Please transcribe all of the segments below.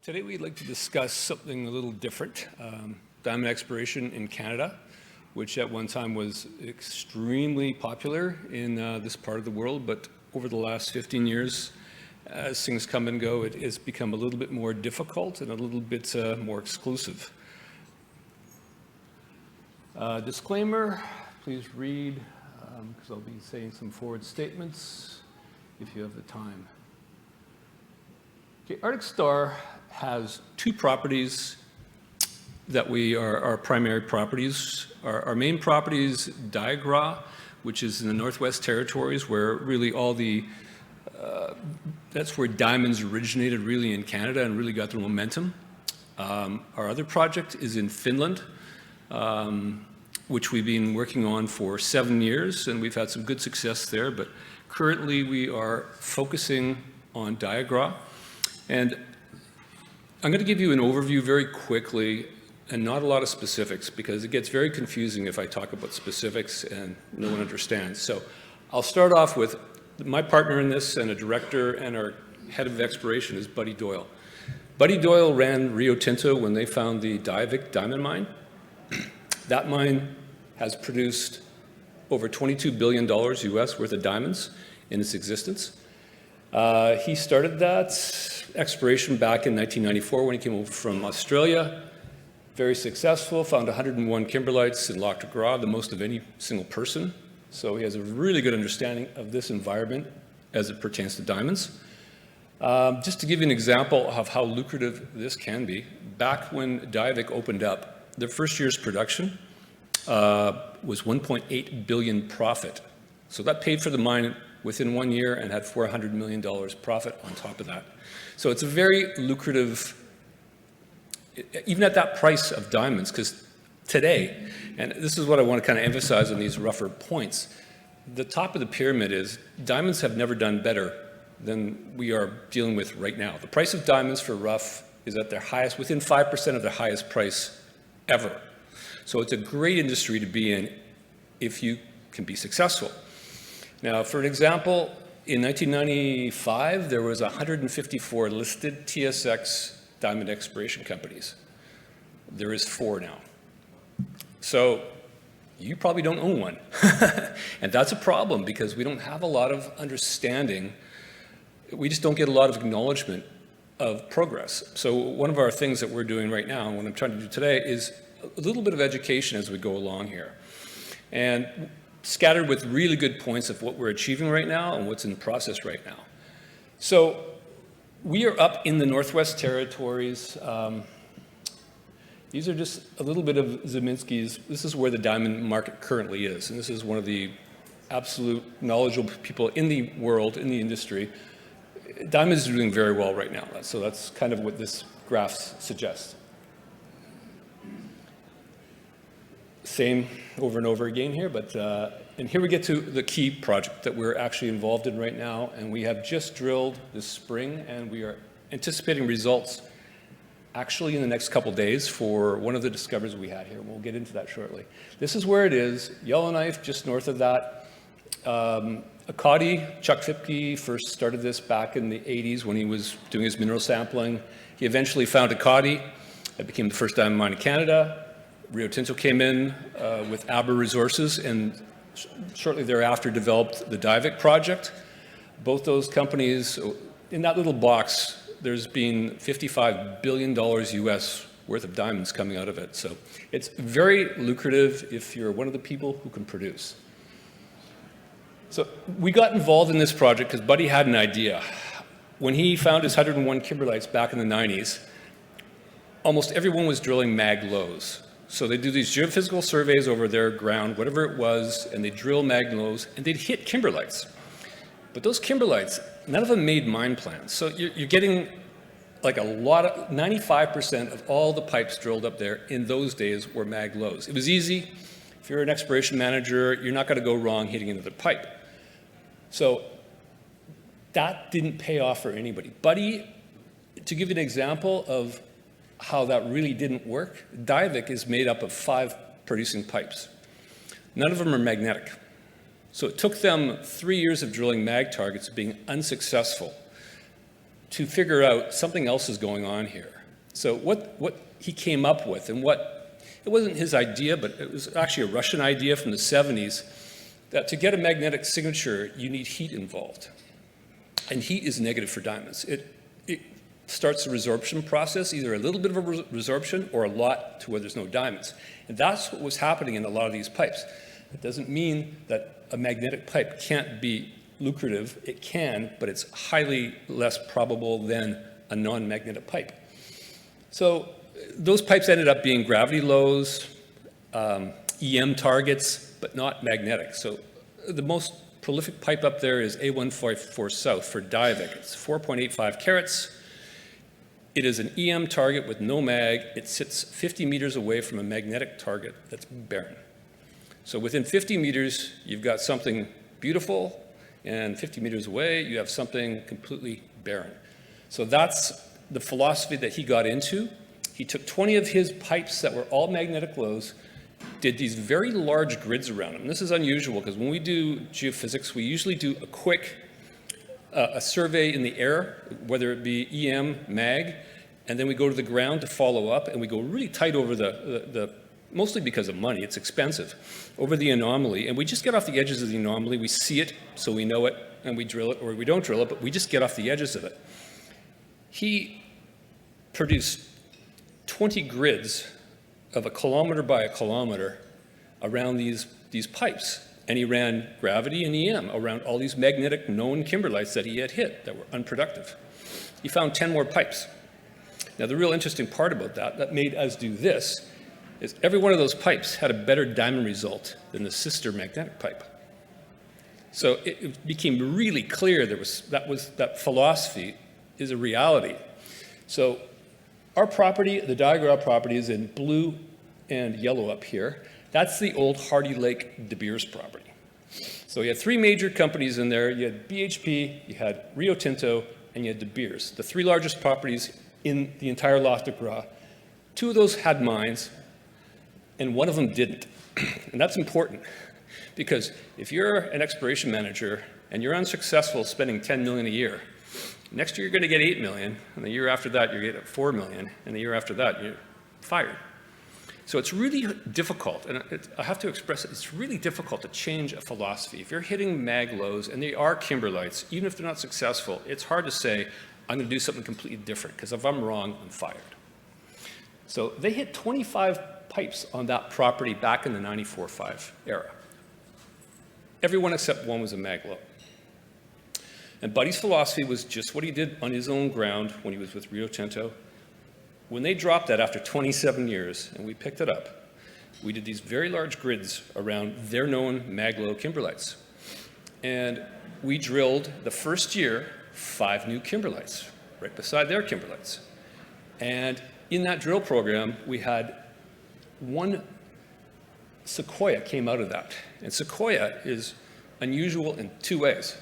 Today we'd like to discuss something a little different, diamond exploration in Canada, which at one time was extremely popular in this part of the world, but over the last 15 years, as things come and go, it has become a little bit more difficult and a little bit more exclusive. Disclaimer, please read, because I'll be saying some forward statements if you have the time. Okay, Arctic Star has two properties that are our primary properties. Our main property is Diagra, which is in the Northwest Territories, where really all the, that's where diamonds originated really in Canada and really got their momentum. Our other project is in Finland, which we've been working on for 7 years, and we've had some good success there, but currently we are focusing on Diagra. And I'm going to give you an overview very quickly and not a lot of specifics because it gets very confusing if I talk about specifics and no one understands. So I'll start off with my partner in this and a director and our head of exploration is Buddy Doyle. Buddy Doyle ran Rio Tinto when they found the Divek diamond mine. That mine has produced over $22 billion US worth of diamonds in its existence. He started that exploration back in 1994 when he came over from Australia. Very successful, found 101 kimberlites in Lac de Gras, the most of any single person. So he has a really good understanding of this environment as it pertains to diamonds. Just to give you an example of how lucrative this can be, back when Divek opened up, their first year's production was 1.8 billion profit. So that paid for the mine within 1 year and had $400 million profit on top of that. So it's a very lucrative, even at that price of diamonds, because today, and this is what I want to kind of emphasize on these rougher points, the top of the pyramid is diamonds have never done better than we are dealing with right now. The price of diamonds for rough is at their highest, within 5% of their highest price ever. So it's a great industry to be in if you can be successful. Now, for an example, in 1995, there was 154 listed TSX diamond exploration companies. There is 4 now. So you probably don't own one. And that's a problem because we don't have a lot of understanding. We just don't get a lot of acknowledgement of progress. So one of our things that we're doing right now, and what I'm trying to do today, is a little bit of education as we go along here. And scattered with really good points of what we're achieving right now and what's in process right now. So we are up in the Northwest Territories. These are just a little bit of Zeminski's. This is where the diamond market currently is. And this is one of the absolute knowledgeable people in the world, in the industry. Diamonds are doing very well right now. So that's kind of what this graph suggests. Same over and over again here, but and here we get to the key project that we're actually involved in right now, and we have just drilled this spring, and we are anticipating results actually in the next couple days for one of the discoveries we had here. We'll get into that shortly. This is where it is, Yellowknife, just north of that. Akadi, Chuck Fipke first started this back in the 80s when he was doing his mineral sampling. He eventually found Akadi. It became the first diamond mine in Canada. Rio Tinto came in with Aber Resources and shortly thereafter developed the Divek Project. Both those companies, in that little box, there's been $55 billion US worth of diamonds coming out of it. So it's very lucrative if you're one of the people who can produce. So we got involved in this project because Buddy had an idea. When he found his 101 kimberlites back in the 90s, almost everyone was drilling mag lows. So they do these geophysical surveys over their ground, whatever it was, and they drill mag lows, and they'd hit kimberlites. But those kimberlites, none of them made mine plans. So you're getting like a lot of, 95% of all the pipes drilled up there in those days were mag lows. It was easy. If you're an exploration manager, you're not going to go wrong hitting another pipe. So that didn't pay off for anybody. Buddy, to give you an example of how that really didn't work, Divek is made up of 5 producing pipes. None of them are magnetic. So it took them 3 years of drilling mag targets being unsuccessful to figure out something else is going on here. So what he came up with, and it wasn't his idea, but it was actually a Russian idea from the 70s, that to get a magnetic signature, you need heat involved. And heat is negative for diamonds. It starts the resorption process, either a little bit of a resorption or a lot to where there's no diamonds. And that's what was happening in a lot of these pipes. It doesn't mean that a magnetic pipe can't be lucrative. It can, but it's highly less probable than a non-magnetic pipe. So those pipes ended up being gravity lows, EM targets, but not magnetic. So the most prolific pipe up there is A154 South for Divek. It's 4.85 carats. It is an EM target with no mag. It sits 50 meters away from a magnetic target that's barren. So within 50 meters, you've got something beautiful, and 50 meters away, you have something completely barren. So that's the philosophy that he got into. He took 20 of his pipes that were all magnetic lows, did these very large grids around them. And this is unusual because when we do geophysics, we usually do a quick a survey in the air, whether it be EM, mag, and then we go to the ground to follow up, and we go really tight over the mostly because of money, it's expensive, over the anomaly, and we just get off the edges of the anomaly. We see it, so we know it, and we drill it, or we don't drill it, but we just get off the edges of it. He produced 20 grids of 1 kilometer by 1 kilometer around these pipes. And he ran gravity and EM around all these magnetic known kimberlites that he had hit that were unproductive. He found 10 more pipes. Now, the real interesting part about that made us do this, is every one of those pipes had a better diamond result than the sister magnetic pipe. So it became really clear that philosophy is a reality. So our property, the Diagra property, is in blue and yellow up here. That's the old Hardy Lake De Beers property. So you had 3 major companies in there. You had BHP, you had Rio Tinto, and you had De Beers, the 3 largest properties in the entire Lac de Gras. 2 of those had mines, and 1 of them didn't. And that's important, because if you're an exploration manager and you're unsuccessful spending $10 million a year, next year you're going to get $8 million, and the year after that you're going to get $4 million, and the year after that you're fired. So it's really difficult, and I have to express it, it's really difficult to change a philosophy. If you're hitting mag lows, and they are kimberlites, even if they're not successful, it's hard to say, I'm going to do something completely different, because if I'm wrong, I'm fired. So they hit 25 pipes on that property back in the 94-5 era. Everyone except 1 was a mag low. And Buddy's philosophy was just what he did on his own ground when he was with Rio Tinto. When they dropped that after 27 years, and we picked it up, we did these very large grids around their known mag-low kimberlites. And we drilled, the first year, 5 new kimberlites, right beside their kimberlites. And in that drill program, we had 1 sequoia came out of that. And sequoia is unusual in 2 ways.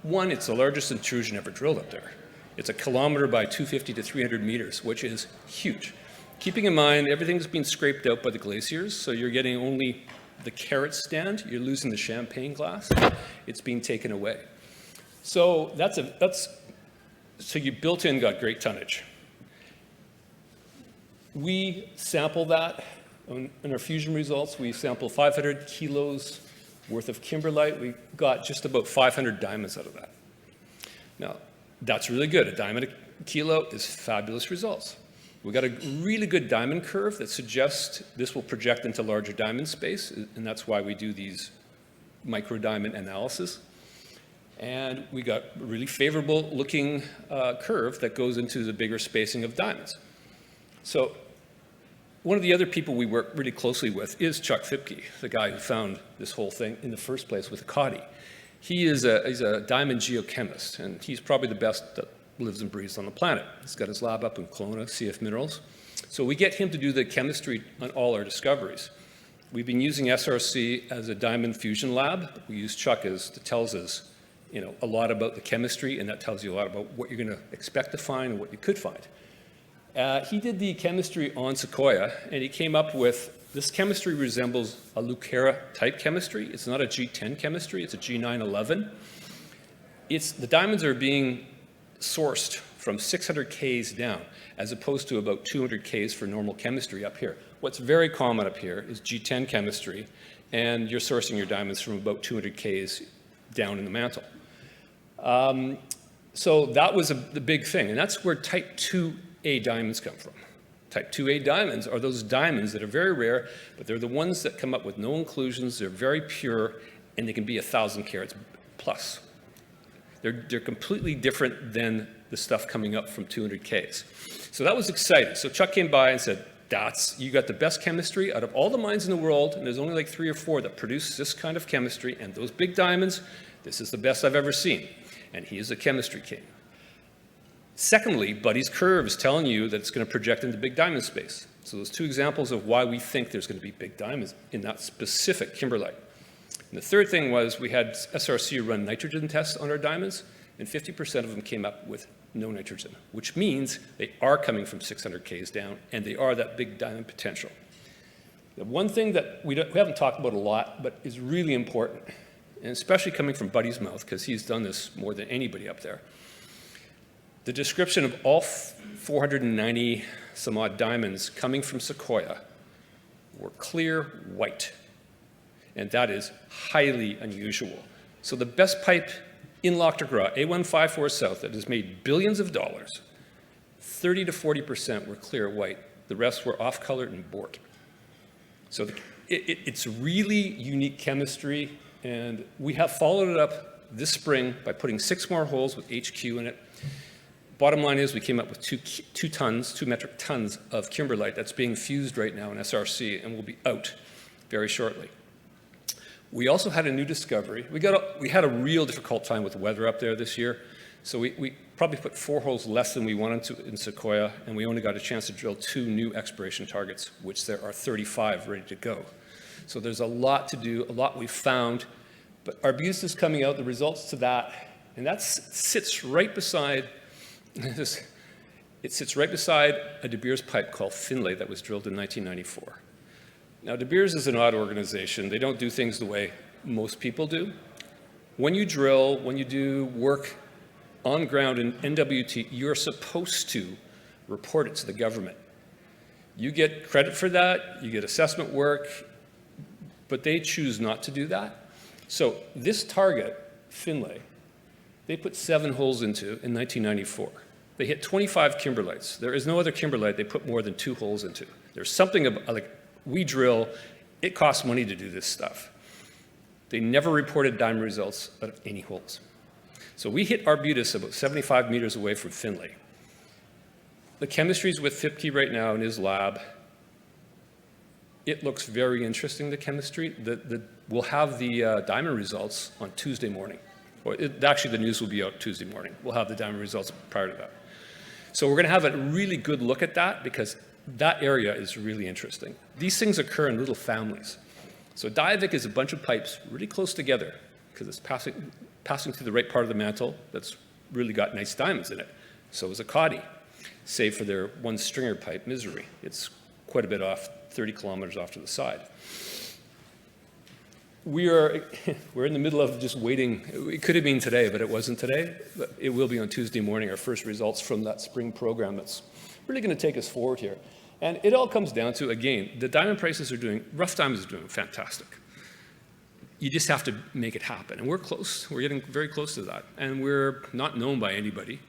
1, it's the largest intrusion ever drilled up there. It's 1 kilometer by 250 to 300 meters, which is huge. Keeping in mind, everything's been scraped out by the glaciers, so you're getting only the carat stand. You're losing the champagne glass. It's being taken away. So so you built in got great tonnage. We sample that in our fusion results. We sample 500 kilos worth of kimberlite. We got just about 500 diamonds out of that. Now, that's really good. A diamond a kilo is fabulous results. We got a really good diamond curve that suggests this will project into larger diamond space, and that's why we do these micro diamond analysis. And we got a really favorable looking curve that goes into the bigger spacing of diamonds. So one of the other people we work really closely with is Chuck Fipke, the guy who found this whole thing in the first place with Akati. He's a diamond geochemist, and he's probably the best that lives and breathes on the planet. He's got his lab up in Kelowna, CF Minerals. So we get him to do the chemistry on all our discoveries. We've been using SRC as a diamond fusion lab. We use Chuck that tells us, a lot about the chemistry, and that tells you a lot about what you're going to expect to find and what you could find. He did the chemistry on Sequoia, and he came up with this chemistry resembles a Lucara type chemistry. It's not a G10 chemistry, it's a G911. The diamonds are being sourced from 600 Ks down, as opposed to about 200 Ks for normal chemistry up here. What's very common up here is G10 chemistry, and you're sourcing your diamonds from about 200 Ks down in the mantle. So that was the big thing, and that's where type 2A diamonds come from. Type 2A diamonds are those diamonds that are very rare, but they're the ones that come up with no inclusions, they're very pure, and they can be 1,000 carats plus. They're completely different than the stuff coming up from 200 Ks. So that was exciting. So Chuck came by and said, you got the best chemistry out of all the mines in the world, and there's only like 3 or 4 that produce this kind of chemistry, and those big diamonds, this is the best I've ever seen. And he is a chemistry king. Secondly, Buddy's curve is telling you that it's going to project into big diamond space. So those 2 examples of why we think there's going to be big diamonds in that specific kimberlite. And the third thing was we had SRC run nitrogen tests on our diamonds, and 50% of them came up with no nitrogen, which means they are coming from 600 Ks down, and they are that big diamond potential. The one thing that we haven't talked about a lot, but is really important, and especially coming from Buddy's mouth, because he's done this more than anybody up there, the description of all 490 some odd diamonds coming from Sequoia were clear white. And that is highly unusual. So the best pipe in Lac de Gras, A154 South, that has made billions of dollars, 30 to 40% were clear white. The rest were off-colored and bort. So it's really unique chemistry, and we have followed it up this spring by putting 6 more holes with HQ in it. Bottom line is we came up with 2 metric tons of kimberlite that's being fused right now in SRC and will be out very shortly. We also had a new discovery. We had a real difficult time with the weather up there this year, so we probably put 4 holes less than we wanted to in Sequoia, and we only got a chance to drill 2 new exploration targets, which there are 35 ready to go. So there's a lot to do, a lot we've found, but Arbutus is coming out, the results to that, and that sits right beside it sits right beside a De Beers pipe called Finlay that was drilled in 1994. Now, De Beers is an odd organization. They don't do things the way most people do. When you drill, when you do work on ground in NWT, you're supposed to report it to the government. You get credit for that, you get assessment work, but they choose not to do that. So this target, Finlay, they put 7 holes into in 1994. They hit 25 kimberlites. There is no other kimberlite they put more than 2 holes into. There's something about, like, we drill, it costs money to do this stuff. They never reported diamond results out of any holes. So we hit Arbutus about 75 meters away from Finlay. The chemistry's with Fipke right now in his lab. It looks very interesting, the chemistry. We'll have the diamond results on Tuesday morning. Actually, the news will be out Tuesday morning. We'll have the diamond results prior to that. So we're going to have a really good look at that because that area is really interesting. These things occur in little families. So Divek is a bunch of pipes really close together because it's passing through the right part of the mantle that's really got nice diamonds in it. So is a Coddy, save for their one stringer pipe, Misery. It's quite a bit off, 30 kilometers off to the side. We're in the middle of just waiting. It could have been today, but it wasn't today. But it will be on Tuesday morning, our first results from that spring program that's really going to take us forward here. And it all comes down to, again, the diamond prices are doing, rough diamonds are doing fantastic. You just have to make it happen. And we're close. We're getting very close to that. And we're not known by anybody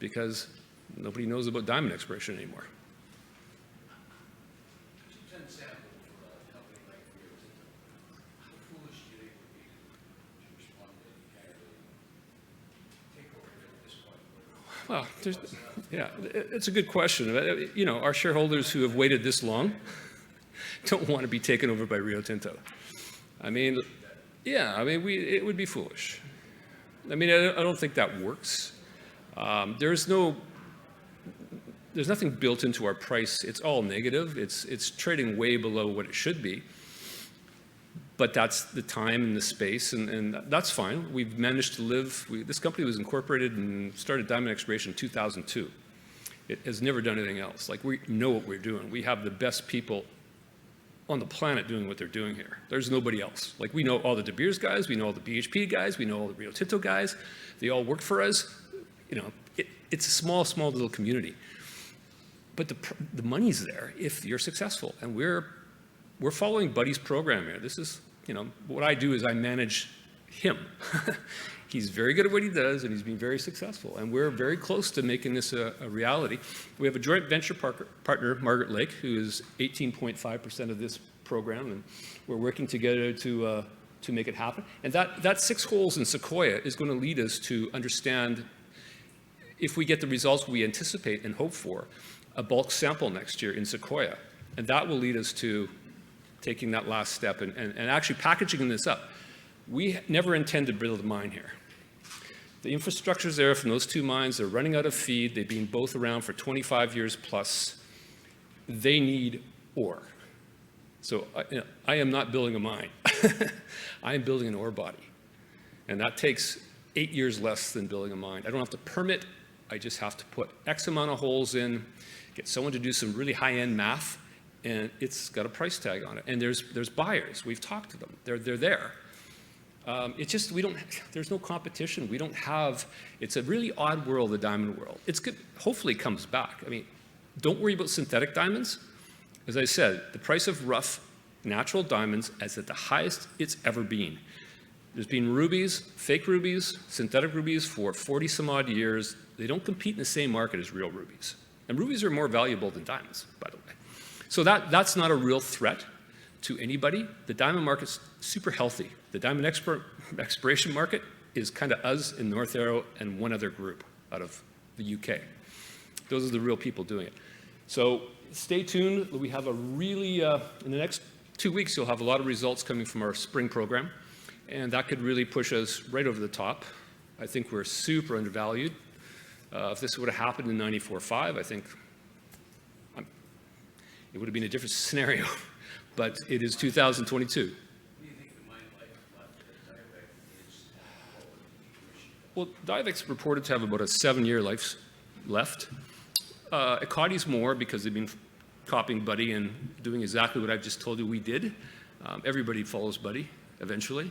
because nobody knows about diamond exploration anymore. Well, yeah, it's a good question. You know, our shareholders who have waited this long don't want to be taken over by Rio Tinto. I mean, yeah, I mean, it would be foolish. I mean, I don't think that works. There's nothing built into our price. It's all negative. It's trading way below what it should be. But that's the time and the space, and that's fine. We've managed to live. This company was incorporated and started diamond exploration in 2002. It has never done anything else. Like, we know what we're doing. We have the best people on the planet doing what they're doing here. There's nobody else. Like, we know all the De Beers guys, we know all the BHP guys, we know all the Rio Tinto guys. They all work for us. You know, it's a small, small little community. But the money's there if you're successful. And we're following Buddy's program here. This is, you know, what I do is I manage him. He's very good at what he does, and he's been very successful. And we're very close to making this a reality. We have a joint venture partner, Margaret Lake, who is 18.5% of this program, and we're working together to make it happen. And that 6 holes in Sequoia is going to lead us to understand, if we get the results we anticipate and hope for, a bulk sample next year in Sequoia. And that will lead us to taking that last step and actually packaging this up. We never intend to build a mine here. The infrastructure's there from those 2 mines. They're running out of feed. They've been both around for 25 years plus. They need ore. So I am not building a mine. I am building an ore body. And that takes 8 years less than building a mine. I don't have to permit. I just have to put X amount of holes in, get someone to do some really high-end math, and it's got a price tag on it. And there's buyers. We've talked to them. They're there. It's just, there's no competition. We don't have, it's a really odd world, the diamond world. It's good, hopefully it comes back. I mean, don't worry about synthetic diamonds. As I said, the price of rough natural diamonds is at the highest it's ever been. There's been rubies, fake rubies, synthetic rubies for 40 some odd years. They don't compete in the same market as real rubies. And rubies are more valuable than diamonds, by the way. So that's not a real threat to anybody. The diamond market's super healthy. The diamond exploration market is kind of us in North Arrow and one other group out of the UK. Those are the real people doing it. So stay tuned. We have a really, in the next 2 weeks, you'll have a lot of results coming from our spring program. And that could really push us right over the top. I think we're super undervalued. If this would have happened in 94.5, I think it would have been a different scenario. But it is 2022. Well, Divek's reported to have about a 7-year life left. Ekati's more because they've been copying Buddy and doing exactly what I've just told you we did. Everybody follows Buddy eventually.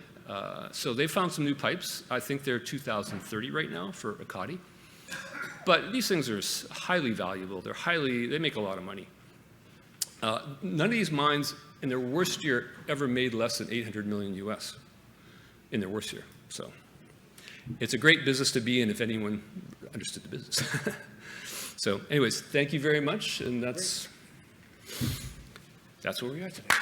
So they found some new pipes. I think they're 2030 right now for Ekati. But these things are highly valuable. They make a lot of money. None of these mines in their worst year ever made less than 800 million US in their worst year. So it's a great business to be in if anyone understood the business. So anyways, thank you very much. And that's where we are today.